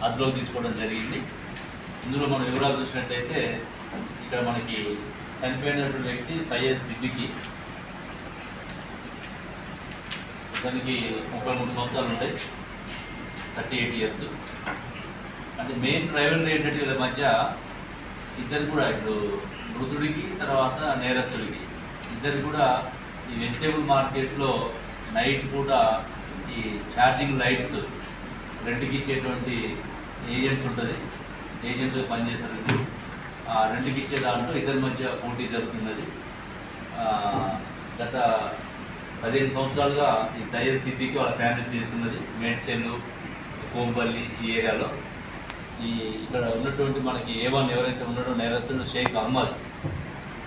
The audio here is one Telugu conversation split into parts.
అదుపులోకి తీసుకోవడం జరిగింది. ఇందులో మనం వివరాలు చూసినట్టయితే ఇక్కడ మనకి చనిపోయినటువంటి వ్యక్తి సయ్యద్ సిద్దికి, దానికి 33 సంవత్సరాలు ఉంటాయి, 38 ఇయర్స్. అంటే మెయిన్ ట్రైవల్ ఏంటంటే వీళ్ళ మధ్య ఇద్దరు కూడా ఇప్పుడు మృతుడికి తర్వాత నేరస్తుడికి ఇద్దరు కూడా ఈ వెజిటేబుల్ మార్కెట్లో నైట్ పూట ఈ ఛార్జింగ్ లైట్స్ రెంట్కి ఇచ్చేటువంటి ఏజెంట్స్ ఉంటుంది, ఏజెంట్గా పనిచేస్తారు. ఆ రెంట్కి ఇచ్చే దాంట్లో ఇద్దరి మధ్య పోటీ జరుగుతున్నది. గత 15 సంవత్సరాలుగా ఈ సయ్యద్ సిద్దికి వాళ్ళ ఫ్యామిలీ చేస్తున్నది మేడ్చెల్లు, కోంపల్లి ఈ ఏరియాలో. ఇక్కడ ఉన్నటువంటి మనకి A1 ఎవరైతే ఉన్నాడో నేరస్తుడు షేక్ అహ్మద్,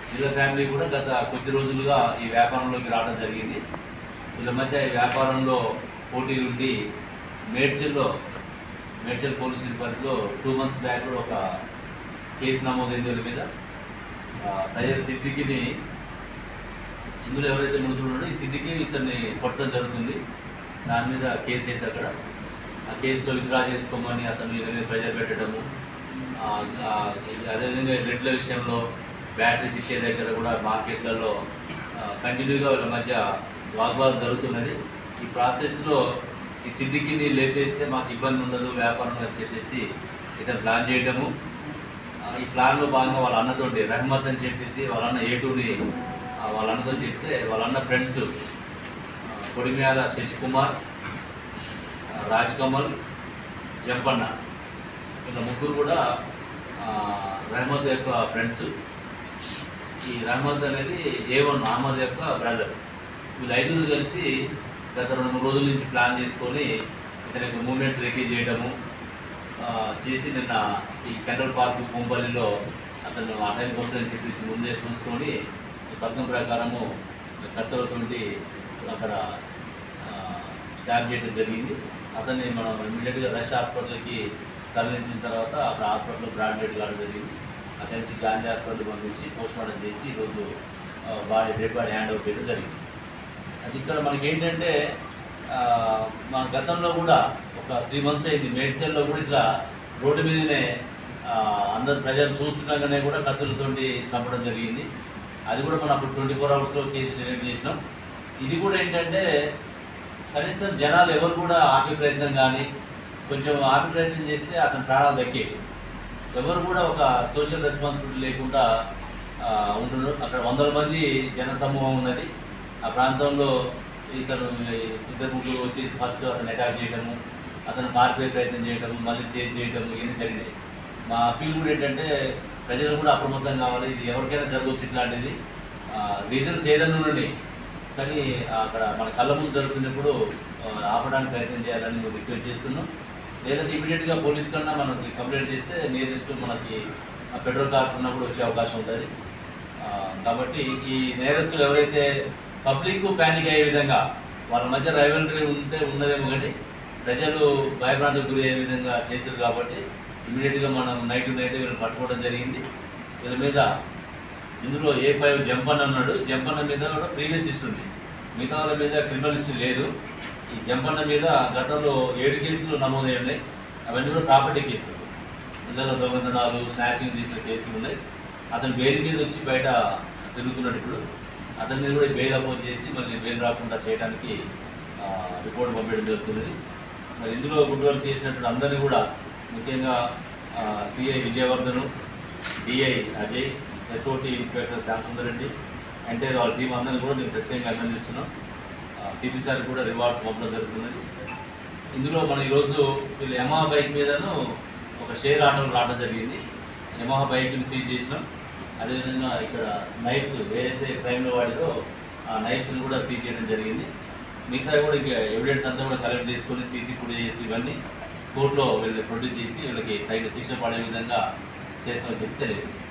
వీళ్ళ ఫ్యామిలీ కూడా గత కొద్ది రోజులుగా ఈ వ్యాపారంలోకి రావడం జరిగింది. వీళ్ళ మధ్య ఈ వ్యాపారంలో పోటీ ఉండి మేడ్చెల్ పోలీస్ పరిధిలో 2 months బ్యాక్ కూడా ఒక కేసు నమోదైంది వీళ్ళ మీద. సయ్యద్ సిద్దికిని, ఇందులో ఎవరైతే మృతుడు ఉన్నాడో ఈ సిద్దికి ఇతన్ని కొట్టడం జరుగుతుంది. దాని మీద కేసు అయితే అక్కడ ఆ కేసులో విత్డ్రా చేసుకోమని అతను వీళ్ళ మీద ప్రెజర్ పెట్టడము, అదేవిధంగా రెడ్ల విషయంలో బ్యాటరీస్ ఇచ్చే దగ్గర కూడా మార్కెట్లలో కంటిన్యూగా వీళ్ళ మధ్య వాగ్వాదం జరుగుతున్నది. ఈ ప్రాసెస్లో ఈ సిద్దికిని లేపేస్తే మాకు ఇబ్బంది ఉండదు వ్యాపారం అని చెప్పేసి ఇతను ప్లాన్ చేయడము. ఈ ప్లాన్లో భాగంగా వాళ్ళ అన్నతోటి రహమత్ అని చెప్పేసి వాళ్ళ అన్న A2ని వాళ్ళ అన్నతో చెప్తే వాళ్ళ అన్న ఫ్రెండ్స్ కొడిమ్యాల శశికుమార్, రాజ్కమల్, జంపన్న వీళ్ళ ముగ్గురు కూడా రహమత్ యొక్క ఫ్రెండ్స్. ఈ రహమత్ అనేది A1 అహ్మద్ యొక్క బ్రదర్. వీళ్ళు 5 కలిసి గత 2-3 రోజుల నుంచి ప్లాన్ చేసుకొని ఇతనికి మూమెంట్స్ రిసీవ్ చేయడము చేసి నిన్న ఈ సెంట్రల్ పార్క్ కోంపల్లిలో అతను ఆ టైంకి వస్తుందని చెప్పేసి ముందే చూసుకొని పథకం ప్రకారము కత్తెలతోటి అక్కడ స్టాప్ చేయడం జరిగింది. అతన్ని మనం ఇమ్మీడియట్గా రష్ హాస్పిటల్కి తరలించిన తర్వాత అక్కడ హాస్పిటల్లో గ్రాడ్యుయేట్ కావడం జరిగింది. అక్కడి నుంచి గాంధీ హాస్పిటల్ పంపించి పోస్ట్మార్టం చేసి ఈరోజు డెడ్ బాడీ హ్యాండ్ ఓవర్ చేయడం జరిగింది. అది ఇక్కడ మనకి ఏంటంటే మన గతంలో కూడా ఒక 3 months అయింది మేడ్చెల్లో కూడా ఇట్లా రోడ్డు మీదనే అందరు ప్రజలు చూస్తున్నాగానే కూడా కత్తులతోటి చంపడం జరిగింది. అది కూడా మనం అప్పుడు 24 hours కేసు డిటెక్ట్ చేసినాం. ఇది కూడా ఏంటంటే కనీసం జనాలు ఎవరు కూడా ఆపే ప్రయత్నం కానీ కొంచెం ఆపే ప్రయత్నం చేస్తే అతని ప్రాణాలు దక్కేవి. ఎవరు కూడా ఒక సోషల్ రెస్పాన్సిబిలిటీ లేకుండా ఉంటున్నారు. అక్కడ 100 మంది జన సమూహం ఉన్నది. ఆ ప్రాంతంలో ఇద్దరు ముగ్గురు వచ్చేసి ఫస్ట్ అతను అటాక్ చేయడము, అతను పారిపోయే ప్రయత్నం చేయడము, మళ్ళీ చేంజ్ చేయడము ఇవన్నీ జరిగినాయి. మా అప్పీల్ కూడా ఏంటంటే ప్రజలు కూడా అప్రమత్తం కావాలి. ఇది ఎవరికైనా జరగవచ్చు ఇట్లాంటిది, రీజన్స్ ఏదైనా ఉండండి కానీ అక్కడ మన కళ్ళ ముందు జరుగుతున్నప్పుడు ఆపడానికి ప్రయత్నం చేయాలని మేము రిక్వెస్ట్ చేస్తున్నాం. లేదంటే ఇమీడియట్గా పోలీస్ కన్నా మనకి కంప్లైంట్ చేస్తే నియరెస్ట్ మనకి పెట్రోల్ కార్స్ ఉన్నప్పుడు వచ్చే అవకాశం ఉంటుంది. కాబట్టి ఈ నేరస్తులు ఎవరైతే పబ్లిక్ ప్యానిక్ అయ్యే విధంగా వాళ్ళ మధ్య రైవలరీ ఉన్నదేమో కానీ ప్రజలు భయభ్రాంతికి గురి అయ్యే విధంగా చేశారు. కాబట్టి ఇమీడియట్గా మనం నైట్ వీళ్ళని పట్టుకోవడం జరిగింది. వీళ్ళ మీద ఇందులో A5 జంపన్న ఉన్నాడు. జంపన్న మీద కూడా ప్రీవియస్ హిస్టరీ ఉంది, మిగతా వాళ్ళ మీద క్రిమినల్ హిస్టరీ లేదు. ఈ జంపన్న మీద గతంలో 7 కేసులు నమోదయ్యి ఉన్నాయి. అవన్నీ కూడా ప్రాపర్టీ కేసులు, ఇళ్ళలో దొంగతనాలు, స్నాచింగ్ చేసిన కేసులు ఉన్నాయి. అతను బెయిల్ మీద వచ్చి బయట తిరుగుతున్నాడు. ఇప్పుడు అతని మీద కూడా బెయిల్ అపోజ్ చేసి మళ్ళీ బెయిల్ రాకుండా చేయడానికి రిపోర్ట్ పంపించడం జరుగుతుంది. మరి ఇందులో గుడ్ వర్క్ చేసినటువంటి అందరినీ కూడా ముఖ్యంగా CI విజయవర్ధను, DI Ajay, SOT inspector Shyamsundar Reddy, entire వాళ్ళ టీం అందరినీ కూడా నేను ప్రత్యేకంగా అభినందిస్తున్నాం. CP సార్ కూడా రివార్డ్స్ పంపడం జరుగుతున్నది. ఇందులో మనం ఈరోజు వీళ్ళు యమహా బైక్ మీదను ఒక షేర్ ఆటోలు రావడం జరిగింది. యమహా బైక్ని సీజ్ చేసినాం. అదేవిధంగా ఇక్కడ నైఫ్స్ ఏదైతే క్రైమ్లో వాడిదో ఆ నైఫ్స్ని కూడా సీజ్ చేయడం జరిగింది. మిగతా కూడా ఇక ఎవిడెన్స్ అంతా కూడా కలెక్ట్ చేసుకొని CC ఫుటేజెస్ ఇవన్నీ కోర్టులో వీళ్ళు ప్రొడ్యూస్ చేసి వీళ్ళకి తగిన శిక్ష పడే విధంగా చేస్తామని చెప్పి తెలియజేస్తాం.